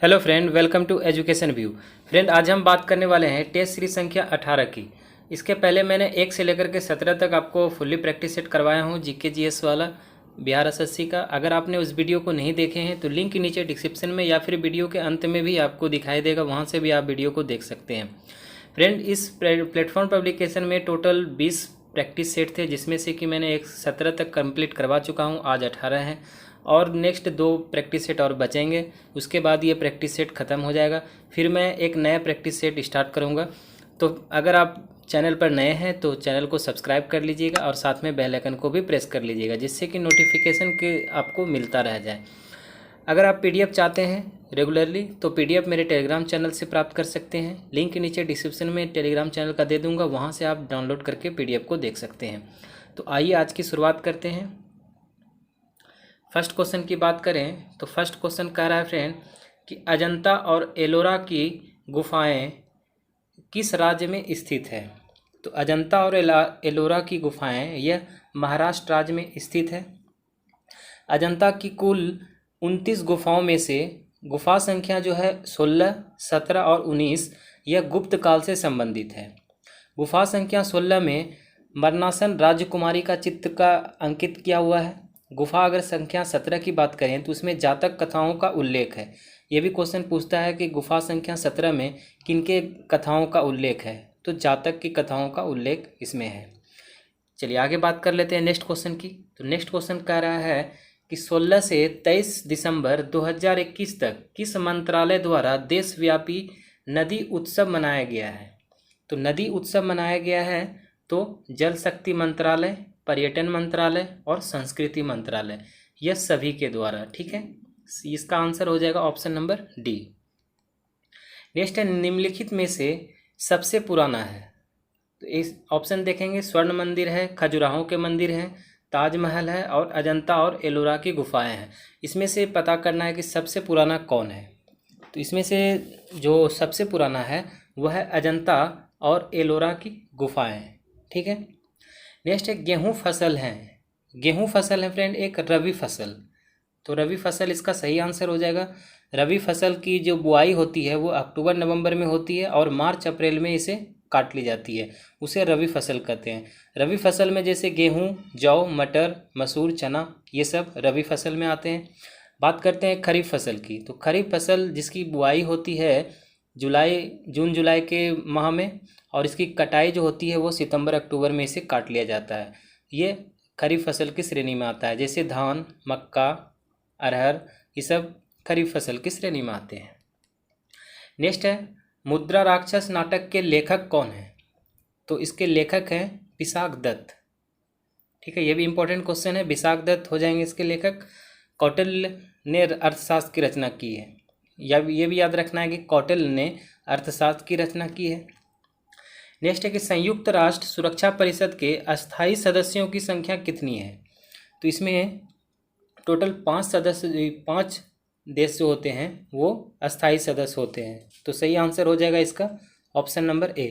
Hello friend, welcome to education view. Friend, आज हम बात करने वाले हैं टेस्ट सीरीज संख्या 18 की। इसके पहले मैंने 1 से लेकर के 17 तक आपको फुल्ली प्रैक्टिस सेट करवाया हूँ, जीके जीएस वाला बिहार एसएससी का। अगर आपने उस वीडियो को नहीं देखे हैं तो लिंक नीचे डिस्क्रिप्शन में या फिर वीडियो के अंत में भी आपको दिखाई देगा, वहाँ से भी आप वीडियो को देख सकते हैं। फ्रेंड, इस प्लेटफॉर्म पब्लिकेशन में टोटल 20 प्रैक्टिस सेट थे, जिसमें से कि मैंने 17 तक कंप्लीट करवा चुका हूँ, आज 18 हैं और नेक्स्ट 2 प्रैक्टिस सेट और बचेंगे। उसके बाद ये प्रैक्टिस सेट ख़त्म हो जाएगा, फिर मैं एक नया प्रैक्टिस सेट स्टार्ट करूँगा। तो अगर आप चैनल पर नए हैं तो चैनल को सब्सक्राइब कर लीजिएगा और साथ में बेल आइकन को भी प्रेस कर लीजिएगा, जिससे कि नोटिफिकेशन के आपको मिलता रह जाए। अगर आप पीडीएफ चाहते हैं रेगुलरली तो पीडीएफ मेरे टेलीग्राम चैनल से प्राप्त कर सकते हैं। लिंक नीचे डिस्क्रिप्शन में टेलीग्राम चैनल का दे दूंगा, वहाँ से आप डाउनलोड करके पीडीएफ को देख सकते हैं। तो आइए आज की शुरुआत करते हैं। फर्स्ट क्वेश्चन की बात करें तो फर्स्ट क्वेश्चन कह रहा है फ्रेंड कि अजंता और एलोरा की गुफाएं किस राज्य में स्थित है। तो अजंता और एलोरा की गुफाएं यह महाराष्ट्र राज्य में स्थित है। अजंता की कुल 29 गुफाओं में से गुफा संख्या जो है 16, 17 और 19 यह गुप्त काल से संबंधित है। गुफा संख्या 16 में मरनासन राजकुमारी का चित्र का अंकित किया हुआ है। गुफा अगर संख्या 17 की बात करें तो उसमें जातक कथाओं का उल्लेख है। ये भी क्वेश्चन पूछता है कि गुफा संख्या 17 में किनके कथाओं का उल्लेख है, तो जातक की कथाओं का उल्लेख इसमें है। चलिए आगे बात कर लेते हैं नेक्स्ट क्वेश्चन की। तो नेक्स्ट क्वेश्चन कह रहा है कि 16 से 23 दिसंबर 2021 तक किस मंत्रालय द्वारा देशव्यापी नदी उत्सव मनाया गया है। तो नदी उत्सव मनाया गया है तो जल शक्ति मंत्रालय, पर्यटन मंत्रालय और संस्कृति मंत्रालय, यह सभी के द्वारा। ठीक है, इसका आंसर हो जाएगा ऑप्शन नंबर डी। नेक्स्ट है निम्नलिखित में से सबसे पुराना है। तो इस ऑप्शन देखेंगे, स्वर्ण मंदिर है, खजुराहो के मंदिर हैं, ताजमहल है और अजंता और एलोरा की गुफाएं हैं। इसमें से पता करना है कि सबसे पुराना कौन है। तो इसमें से जो सबसे पुराना है वह है अजंता और एलोरा की गुफाएं। ठीक है, नेक्स्ट है गेहूं फसल है। गेहूं फसल है फ्रेंड एक रबी फसल। तो रबी फसल इसका सही आंसर हो जाएगा। रबी फसल की जो बुआई होती है वो अक्टूबर नवंबर में होती है और मार्च अप्रैल में इसे काट ली जाती है, उसे रबी फसल कहते हैं। रबी फसल में जैसे गेहूं, जौ, मटर, मसूर, चना, ये सब रबी फसल में आते हैं। बात करते हैं खरीफ फसल की। तो खरीफ फसल जिसकी बुआई होती है जून जुलाई के माह में और इसकी कटाई जो होती है वो सितंबर अक्टूबर में इसे काट लिया जाता है। ये खरीफ फसल की श्रेणी में आता है। जैसे धान, मक्का, अरहर, ये सब खरीफ फसल की श्रेणी में आते हैं। नेक्स्ट है मुद्रा राक्षस नाटक के लेखक कौन है। तो इसके लेखक हैं विशाख दत्त। ठीक है, ये भी इंपॉर्टेंट क्वेश्चन है, विशाख दत्त हो जाएंगे इसके लेखक। कौटिल्य ने अर्थशास्त्र की रचना की है, या ये भी याद रखना है कि कौटिल्य ने अर्थशास्त्र की रचना की है। नेक्स्ट है कि संयुक्त राष्ट्र सुरक्षा परिषद के अस्थायी सदस्यों की संख्या कितनी है। तो इसमें टोटल 5 देश जो होते हैं वो अस्थायी सदस्य होते हैं। तो सही आंसर हो जाएगा इसका option number A.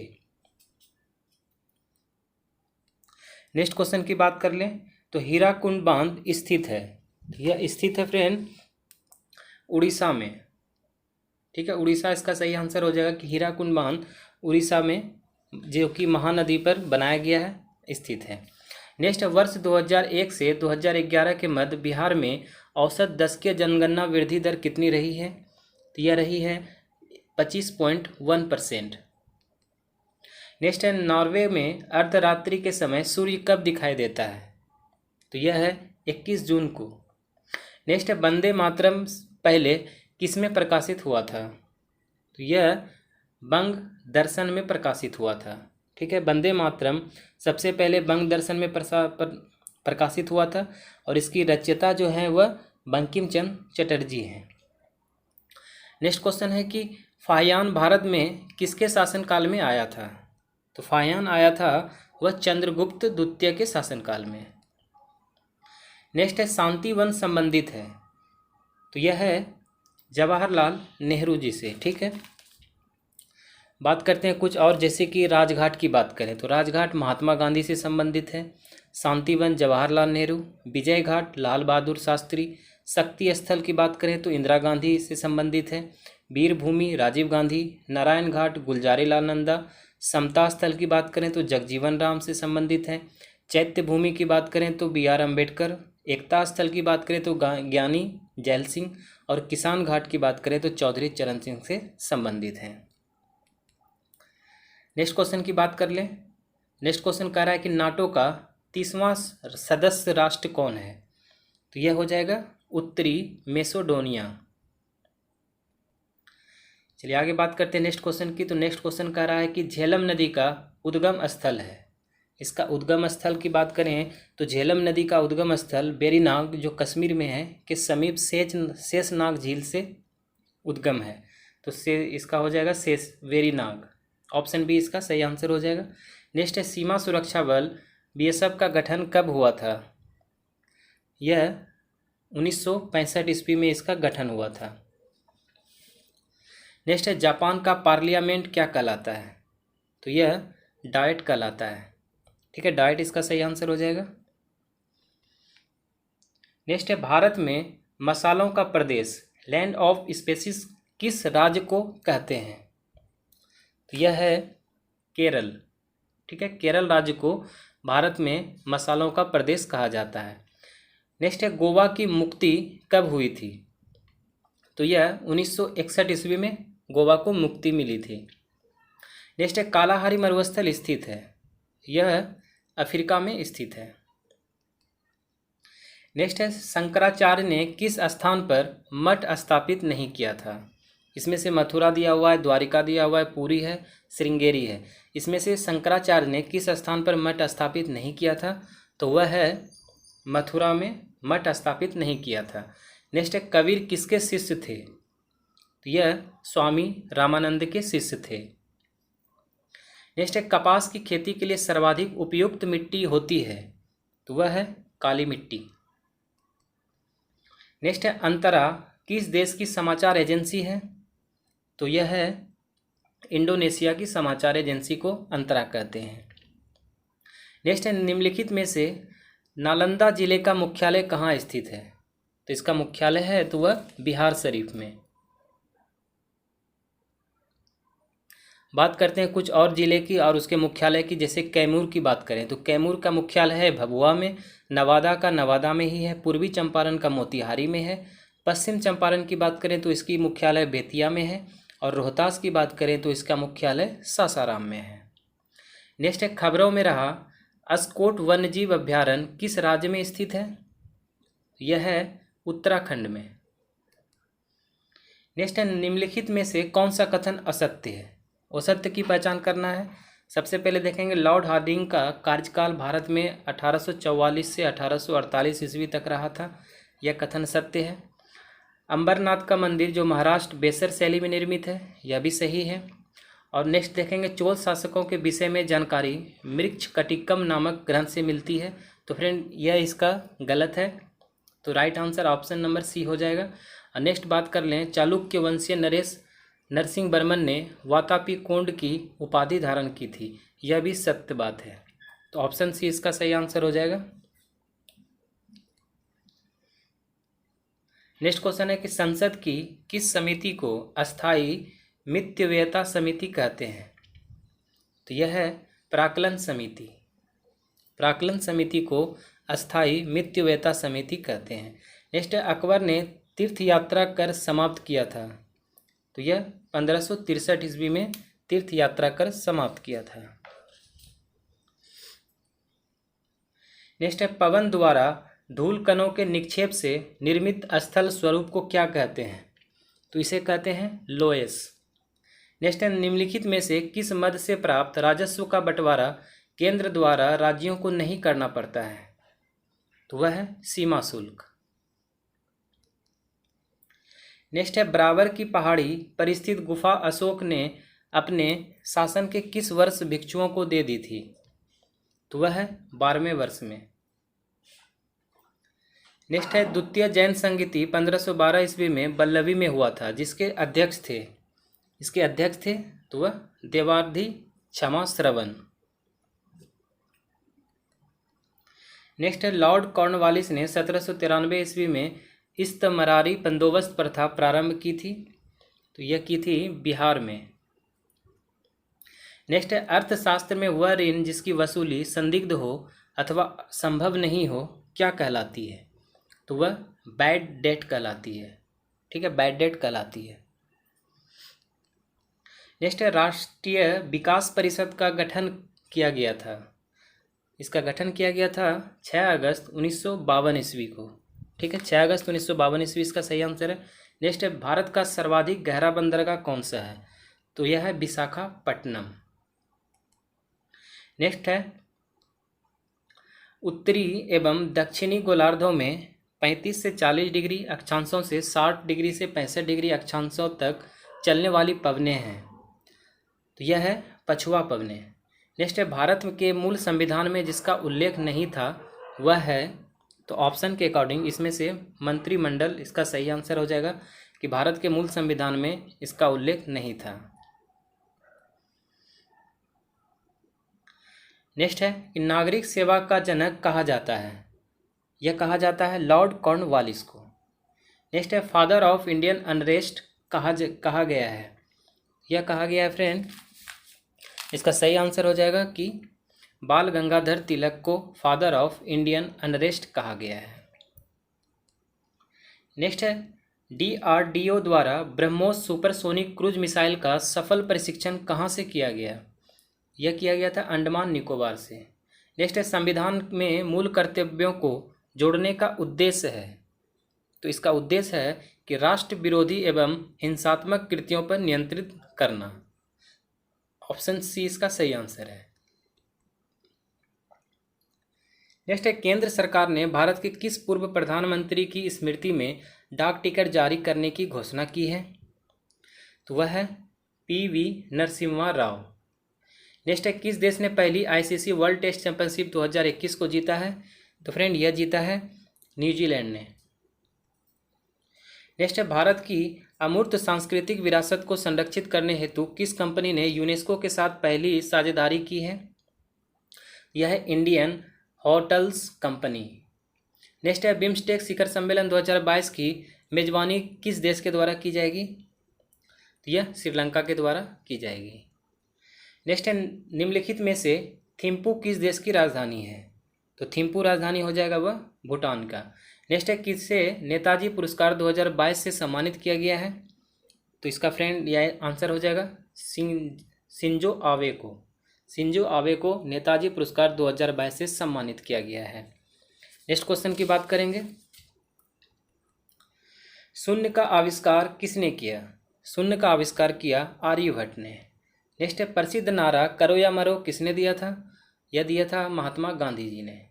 Next question की बात कर लें तो हीराकुंड बांध स्थित है। यह स्थित है फ्रेंड उड़ीसा में। ठीक है, उड़ीसा इसका सही आंसर हो जाएगा कि हीराकुंड बांध उड़ीसा में, जो कि महानदी पर बनाया गया है, स्थित है। नेक्स्ट वर्ष 2001 से 2011 के मध्य बिहार में औसत दशकीय जनगणना वृद्धि दर कितनी रही है। तो यह रही है 25.1%। नेक्स्ट है नॉर्वे में अर्धरात्रि के समय सूर्य कब दिखाई देता है। तो यह है 21 जून को। नेक्स्ट है वंदे मातरम पहले किसमें प्रकाशित हुआ था। तो यह बंग दर्शन में प्रकाशित हुआ था। ठीक है, वंदे मातरम सबसे पहले बंग दर्शन में प्रकाशित हुआ था और इसकी रचयिता जो है वह बंकिम चंद्र चटर्जी हैं। नेक्स्ट क्वेश्चन है कि फाहियान भारत में किसके शासनकाल में आया था। तो फाहियान आया था वह चंद्रगुप्त द्वितीय के शासनकाल में। नेक्स्ट है शांति वन संबंधित है। तो यह है जवाहरलाल नेहरू जी से। ठीक है, बात करते हैं कुछ और, जैसे कि राजघाट की बात करें तो राजघाट महात्मा गांधी से संबंधित है। शांतिवन जवाहरलाल नेहरू, विजय घाट लाल बहादुर शास्त्री, शक्ति स्थल की बात करें तो इंदिरा गांधी से संबंधित है। वीरभूमि राजीव गांधी, नारायण घाट गुलजारी लाल नंदा, समता स्थल की बात करें तो जगजीवन राम से संबंधित है, चैत्य भूमि की बात करें तो B.R. अम्बेडकर, एकता स्थल की बात करें तो ज्ञानी जैल सिंह, और किसान घाट की बात करें तो चौधरी चरण सिंह से संबंधित हैं। नेक्स्ट क्वेश्चन की बात कर लें। नेक्स्ट क्वेश्चन कह रहा है कि नाटो का 30वां सदस्य राष्ट्र कौन है? तो यह हो जाएगा उत्तरी मैसेडोनिया। चलिए आगे बात करते हैं नेक्स्ट क्वेश्चन की। तो नेक्स्ट क्वेश्चन कह रहा है कि झेलम नदी का उद्गम स्थल है। इसका उद्गम स्थल की बात करें तो झेलम नदी का उद्गम स्थल वेरीनाग जो कश्मीर में है के समीप शेषनाग झील से उद्गम है। तो इसका हो जाएगा वेरीनाग। ऑप्शन बी इसका सही आंसर हो जाएगा। नेक्स्ट है सीमा सुरक्षा बल BSF का गठन कब हुआ था? यह 1965 ईस्वी में इसका गठन हुआ था। नेक्स्ट है जापान का पार्लियामेंट क्या कहलाता है? तो यह डाइट कहलाता है। ठीक है, डाइट इसका सही आंसर हो जाएगा। नेक्स्ट है भारत में मसालों का प्रदेश लैंड ऑफ स्पाइसेस किस राज्य को कहते हैं? तो यह है केरल। ठीक है, केरल राज्य को भारत में मसालों का प्रदेश कहा जाता है। नेक्स्ट है गोवा की मुक्ति कब हुई थी? तो यह 1961 ईस्वी में गोवा को मुक्ति मिली थी। नेक्स्ट है कालाहारी मरुस्थल स्थित है। यह अफ्रीका में स्थित है। नेक्स्ट है शंकराचार्य ने किस स्थान पर मठ स्थापित नहीं किया था? इसमें से मथुरा दिया हुआ है, द्वारिका दिया हुआ है, पुरी है, श्रृंगेरी है। इसमें से शंकराचार्य ने किस स्थान पर मठ स्थापित नहीं किया था? तो वह है मथुरा में मठ स्थापित नहीं किया था। नेक्स्ट है कबीर किसके शिष्य थे? तो यह स्वामी रामानंद के शिष्य थे। नेक्स्ट है कपास की खेती के लिए सर्वाधिक उपयुक्त मिट्टी होती है? तो वह है काली मिट्टी। नेक्स्ट है अंतरा किस देश की समाचार एजेंसी है? तो यह है इंडोनेशिया की समाचार एजेंसी को अंतरा कहते हैं। नेक्स्ट है निम्नलिखित में से नालंदा जिले का मुख्यालय कहाँ स्थित है? तो इसका मुख्यालय है तो वह बिहार शरीफ में। बात करते हैं कुछ और जिले की और उसके मुख्यालय की। जैसे कैमूर की बात करें तो कैमूर का मुख्यालय है भभुआ में, नवादा का नवादा में ही है, पूर्वी चंपारण का मोतिहारी में है, पश्चिम चंपारण की बात करें तो इसकी मुख्यालय बेतिया में है, और रोहतास की बात करें तो इसका मुख्यालय सासाराम में है। नेक्स्ट है खबरों में रहा अस्कोट वन्यजीव अभ्यारण्य किस राज्य में स्थित है? यह है उत्तराखंड में। नेक्स्ट है निम्नलिखित में से कौन सा कथन असत्य है? असत्य की पहचान करना है। सबसे पहले देखेंगे लॉर्ड हार्डिंग का कार्यकाल भारत में 1844 से 1848 ईस्वी तक रहा था। यह कथन सत्य है। अंबरनाथ का मंदिर जो महाराष्ट्र बेसर शैली में निर्मित है, यह भी सही है। और नेक्स्ट देखेंगे चोल शासकों के विषय में जानकारी मृक्ष कटिकम नामक ग्रंथ से मिलती है। तो फ्रेंड यह इसका गलत है, तो right answer option number C हो जाएगा। और नेक्स्ट बात कर लें चालुक्य वंशीय नरेश नरसिंह वर्मन ने वातापी कोंड की उपाधि धारण की थी, यह भी सत्य बात है। तो ऑप्शन सी इसका सही आंसर हो जाएगा। नेक्स्ट क्वेश्चन है कि संसद की किस समिति को अस्थायी मितव्ययता समिति कहते हैं? तो यह है प्राक्कलन समिति। प्राक्कलन समिति को अस्थायी मितव्ययता समिति कहते हैं। नेक्स्ट है अकबर ने तीर्थ यात्रा कर समाप्त किया था। तो यह 1563 ईस्वी में तीर्थ यात्रा कर समाप्त किया था। नेक्स्ट है पवन द्वारा धूल कणों के निक्षेप से निर्मित स्थल स्वरूप को क्या कहते हैं? तो इसे कहते हैं लोएस। नेक्स्ट है निम्नलिखित में से किस मद से प्राप्त राजस्व का बंटवारा केंद्र द्वारा राज्यों को नहीं करना पड़ता है? तो वह है सीमा शुल्क। नेक्स्ट है बराबर की पहाड़ी पर स्थित गुफा अशोक ने अपने शासन के किस वर्ष भिक्षुओं को दे दी थी? तो वह है 12वें वर्ष में। नेक्स्ट है द्वितीय जैन संगीति 1512 ईस्वी में बल्लभी में हुआ था, जिसके अध्यक्ष थे, इसके अध्यक्ष थे तो वह देवार्धी क्षमा श्रवण। नेक्स्ट है लॉर्ड कॉर्नवालिस ने 1793 ईस्वी में इस्तमरारी बंदोबस्त प्रथा प्रारंभ की थी। तो यह की थी बिहार में। नेक्स्ट है अर्थशास्त्र में वह ऋण जिसकी वसूली संदिग्ध हो अथवा संभव नहीं हो क्या कहलाती है? तो वह बैड डेट कहलाती है। ठीक है, बैड डेट कहलाती है। नेक्स्ट है राष्ट्रीय विकास परिषद का गठन किया गया था। इसका गठन किया गया था 6 अगस्त 1952 ईस्वी को। ठीक है, 6 अगस्त 1952 ईस्वी इसका सही आंसर है। नेक्स्ट है भारत का सर्वाधिक गहरा बंदरगाह कौन सा है? तो यह है विशाखापट्टनम। नेक्स्ट है उत्तरी एवं दक्षिणी गोलार्धों में 35 से 40 डिग्री अक्षांशों से 60 डिग्री से 65 डिग्री अक्षांशों तक चलने वाली पवनें हैं। तो यह है पछुआ पवनें। नेक्स्ट है भारत के मूल संविधान में जिसका उल्लेख नहीं था वह है, तो ऑप्शन के अकॉर्डिंग इसमें से मंत्रिमंडल इसका सही आंसर हो जाएगा कि भारत के मूल संविधान में इसका उल्लेख नहीं था। नेक्स्ट है कि नागरिक सेवा का जनक कहा जाता है। यह कहा जाता है लॉर्ड कॉर्नवालिस को। नेक्स्ट है फादर ऑफ इंडियन अनरेस्ट कहा गया है। यह कहा गया है फ्रेंड, इसका सही आंसर हो जाएगा कि बाल गंगाधर तिलक को फादर ऑफ इंडियन अनरेस्ट कहा गया है। नेक्स्ट है DRDO द्वारा ब्रह्मोस सुपरसोनिक क्रूज मिसाइल का सफल परीक्षण कहाँ से किया गया? यह किया गया था अंडमान निकोबार से। नेक्स्ट है संविधान में मूल कर्तव्यों को जोड़ने का उद्देश्य है। तो इसका उद्देश्य है कि राष्ट्र विरोधी एवं हिंसात्मक कृत्यों पर नियंत्रित करना। ऑप्शन सी इसका सही आंसर है। नेक्स्ट है केंद्र सरकार ने भारत के किस पूर्व प्रधानमंत्री की स्मृति में डाक टिकट जारी करने की घोषणा की है? तो वह है PV नरसिम्हा राव। नेक्स्ट है किस देश ने पहली ICC वर्ल्ड टेस्ट चैंपियनशिप 2021 को जीता है? तो फ्रेंड यह जीता है न्यूजीलैंड ने। नेक्स्ट है भारत की अमूर्त सांस्कृतिक विरासत को संरक्षित करने हेतु किस कंपनी ने यूनेस्को के साथ पहली साझेदारी की है? यह है इंडियन होटल्स कंपनी। नेक्स्ट है बिम्स्टेक शिखर सम्मेलन 2022 की मेजबानी किस देश के द्वारा की जाएगी? तो यह श्रीलंका के द्वारा की जाएगी। नेक्स्ट है निम्नलिखित में से थिम्पू किस देश की राजधानी है? तो थिम्पू राजधानी हो जाएगा वह भूटान का। नेक्स्ट है किसे नेताजी पुरस्कार 2022 से सम्मानित किया गया है? तो इसका फ्रेंड यह आंसर हो जाएगा शिंजो आबे को। शिंजो आबे को नेताजी पुरस्कार 2022 से सम्मानित किया गया है। नेक्स्ट क्वेश्चन की बात करेंगे। शून्य का आविष्कार किसने किया? शून्य का आविष्कार किया आर्यभट्ट ने। नेक्स्ट है प्रसिद्ध नारा करो या मरो किसने दिया था? यह दिया था महात्मा गांधी जी ने।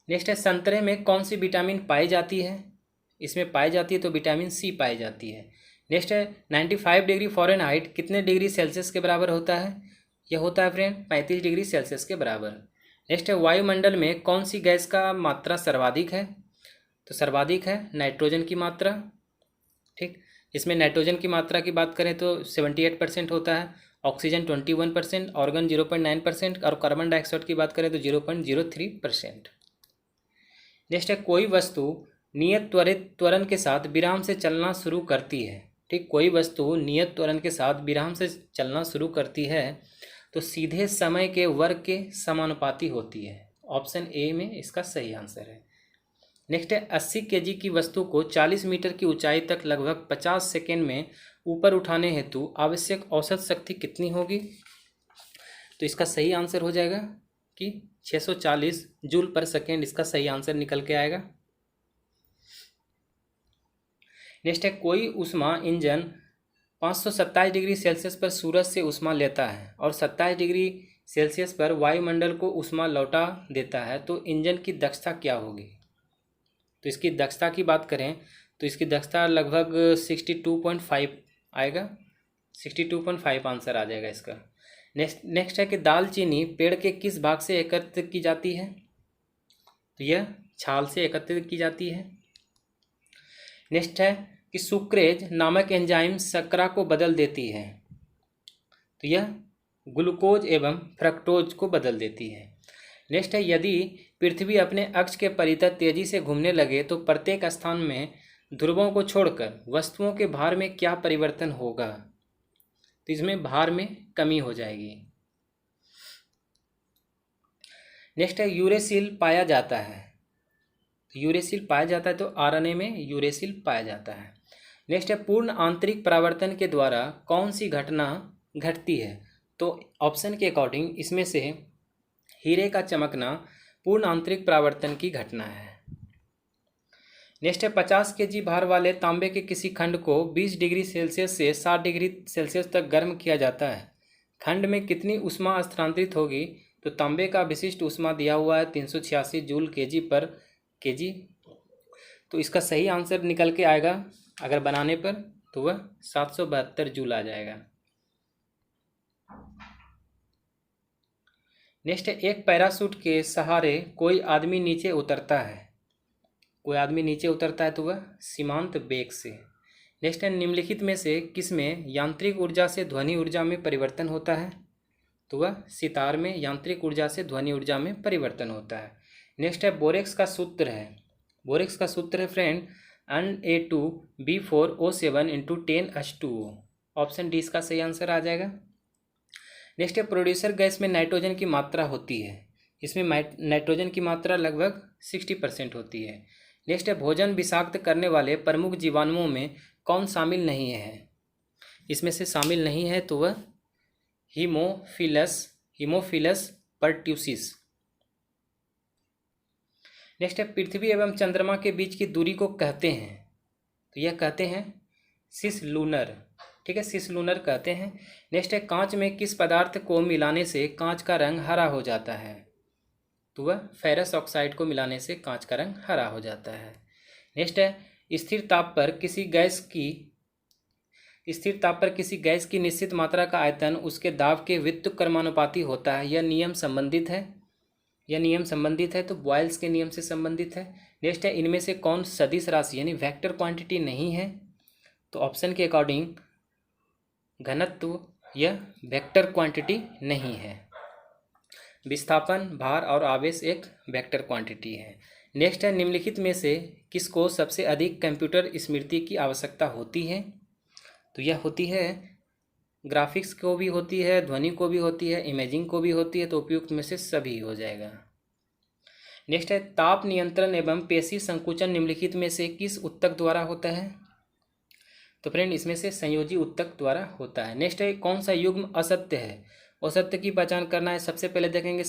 नेक्स्ट है संतरे में कौन सी विटामिन पाई जाती है? इसमें पाई जाती है तो विटामिन C पाई जाती है। नेक्स्ट है 95 डिग्री फ़ारेनहाइट कितने डिग्री सेल्सियस के बराबर होता है? यह होता है फ्रेंड 35 डिग्री सेल्सियस के बराबर। नेक्स्ट है वायुमंडल में कौन सी गैस का मात्रा सर्वाधिक है? तो सर्वाधिक है नाइट्रोजन की मात्रा। ठीक, इसमें नाइट्रोजन की मात्रा की बात करें तो 78% होता है, ऑक्सीजन 21%, ऑर्गन 0.9% और कार्बन डाइऑक्साइड की बात करें तो 0.03%। नेक्स्ट है कोई वस्तु नियत त्वरित त्वरण के साथ विराम से चलना शुरू करती है। ठीक, कोई वस्तु नियत त्वरण के साथ विराम से चलना शुरू करती है तो सीधे समय के वर्ग के समानुपाती होती है। ऑप्शन ए में इसका सही आंसर है। नेक्स्ट है 80 kg की वस्तु को 40 मीटर की ऊंचाई तक लगभग 50 सेकेंड में ऊपर उठाने हेतु आवश्यक औसत शक्ति कितनी होगी? तो इसका सही आंसर हो जाएगा कि 640 जूल पर सेकेंड इसका सही आंसर निकल के आएगा। नेक्स्ट है कोई ऊष्मा इंजन 527 डिग्री सेल्सियस पर सूरज से ऊष्मा लेता है और 27 डिग्री सेल्सियस पर वायुमंडल को ऊष्मा लौटा देता है तो इंजन की दक्षता क्या होगी? तो इसकी दक्षता की बात करें तो इसकी दक्षता लगभग 62.5 आएगा। 62.5 आंसर आ जाएगा इसका। नेक्स्ट है कि दालचीनी पेड़ के किस भाग से एकत्रित की जाती है? तो यह छाल से एकत्रित की जाती है। नेक्स्ट है कि सुक्रेज नामक एंजाइम शर्करा को बदल देती है, तो यह ग्लूकोज एवं फ्रक्टोज को बदल देती है। नेक्स्ट है यदि पृथ्वी अपने अक्ष के परितः तेजी से घूमने लगे तो प्रत्येक स्थान में ध्रुवों को छोड़कर वस्तुओं के भार में क्या परिवर्तन होगा? तो इसमें भार में कमी हो जाएगी। नेक्स्ट है यूरेसिल पाया जाता है। यूरेसिल पाया जाता है तो आरएनए में यूरेसिल पाया जाता है। नेक्स्ट है पूर्ण आंतरिक परावर्तन के द्वारा कौन सी घटना घटती है? तो ऑप्शन के अकॉर्डिंग इसमें से हीरे का चमकना पूर्ण आंतरिक परावर्तन की घटना है। नेक्स्ट है 50 kg भार वाले तांबे के किसी खंड को 20 डिग्री सेल्सियस से 60 डिग्री सेल्सियस तक गर्म किया जाता है। खंड में कितनी ऊष्मा स्थानांतरित होगी? तो तांबे का विशिष्ट ऊष्मा दिया हुआ है 386 जूल केजी पर केजी। तो इसका सही आंसर निकल के आएगा अगर बनाने पर तो वह 772 जूल आ जाएगा। नेक्स्ट है एक पैराशूट के सहारे कोई आदमी नीचे उतरता है। कोई आदमी नीचे उतरता है तो वह सीमांत वेग से। नेक्स्ट है निम्नलिखित में से किसमें यांत्रिक ऊर्जा से ध्वनि ऊर्जा में परिवर्तन होता है? तो वह सितार में यांत्रिक ऊर्जा से ध्वनि ऊर्जा में परिवर्तन होता है। नेक्स्ट है बोरेक्स का सूत्र है। बोरेक्स का सूत्र है friend Na2B4O7 × 10H2O। Option D इसका सही आंसर आ जाएगा। नेक्स्ट है प्रोड्यूसर गैस में नाइट्रोजन की मात्रा होती है। इसमें नाइट्रोजन की मात्रा लगभग 60% होती है। नेक्स्ट है भोजन विषाक्त करने वाले प्रमुख जीवाणुओं में कौन शामिल नहीं है? इसमें से शामिल नहीं है तो वह हीमोफिलस परट्यूसिस। नेक्स्ट है पृथ्वी एवं चंद्रमा के बीच की दूरी को कहते हैं। तो यह कहते हैं सिसलूनर। ठीक है, सिसलूनर कहते हैं। नेक्स्ट है कांच में किस पदार्थ को मिलाने से कांच का रंग हरा हो जाता है? तो वह फेरस ऑक्साइड को मिलाने से कांच का रंग हरा हो जाता है। नेक्स्ट है स्थिर ताप पर किसी गैस की निश्चित मात्रा का आयतन उसके दाब के व्युत्क्रमानुपाती होता है। यह नियम संबंधित है तो बॉयल्स के नियम से संबंधित है। नेक्स्ट है इनमें से कौन सदिश राशि यानी वेक्टर क्वांटिटी नहीं है? तो ऑप्शन के अकॉर्डिंग घनत्व यह वेक्टर क्वांटिटी नहीं है। विस्थापन, भार और आवेश एक वेक्टर क्वांटिटी है। नेक्स्ट है निम्नलिखित में से किसको सबसे अधिक कंप्यूटर स्मृति की आवश्यकता होती है? तो यह होती है ग्राफिक्स को भी होती है, ध्वनि को भी होती है, इमेजिंग को भी होती है। तो उपयुक्त में से सभी हो जाएगा। नेक्स्ट है ताप नियंत्रण एवं पेशी संकुचन निम्नलिखित में से किस ऊतक द्वारा होता है? तो फ्रेंड इसमें से संयोजी ऊतक द्वारा होता है। नेक्स्ट है कौन सा युग्म असत्य है? असत्य की पहचान करना है। सबसे पहले देखेंगे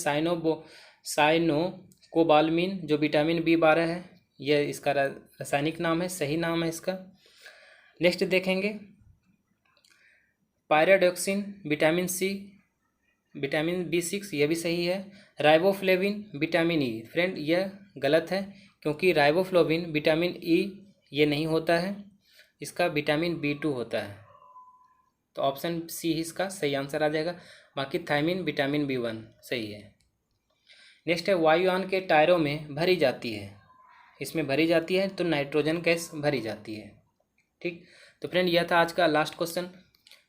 साइनोकोबालमिन जो विटामिन B12 है, यह इसका रासायनिक नाम है, सही नाम है इसका। नेक्स्ट देखेंगे पायराडॉक्सिन विटामिन C विटामिन B6, यह भी सही है। राइबोफ्लेविन विटामिन E, फ्रेंड यह गलत है क्योंकि राइबोफ्लेविन विटामिन E ये नहीं होता है, इसका विटामिन B2 होता है। तो ऑप्शन C ही इसका सही आंसर आ जाएगा। बाकी थायमिन विटामिन B1 सही है। नेक्स्ट है वायुयान के टायरों में भरी जाती है। इसमें भरी जाती है तो नाइट्रोजन गैस भरी जाती है। ठीक, तो फ्रेंड यह था आज का लास्ट क्वेश्चन।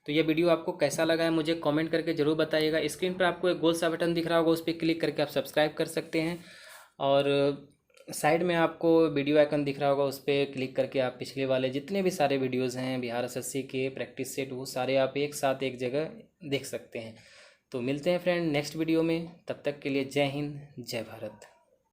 तो यह वीडियो आपको कैसा लगा है मुझे कमेंट करके ज़रूर बताइएगा। स्क्रीन पर आपको एक गोल सा बटन दिख रहा होगा, उस पर क्लिक करके आप सब्सक्राइब कर सकते हैं और साइड में आपको वीडियो आइकन दिख रहा होगा, उस पर क्लिक करके आप पिछले वाले जितने भी सारे वीडियोज़ हैं बिहार SSC के प्रैक्टिस सेट, वो सारे आप एक साथ एक जगह देख सकते हैं। तो मिलते हैं फ्रेंड नेक्स्ट वीडियो में, तब तक के लिए जय हिंद जय भारत।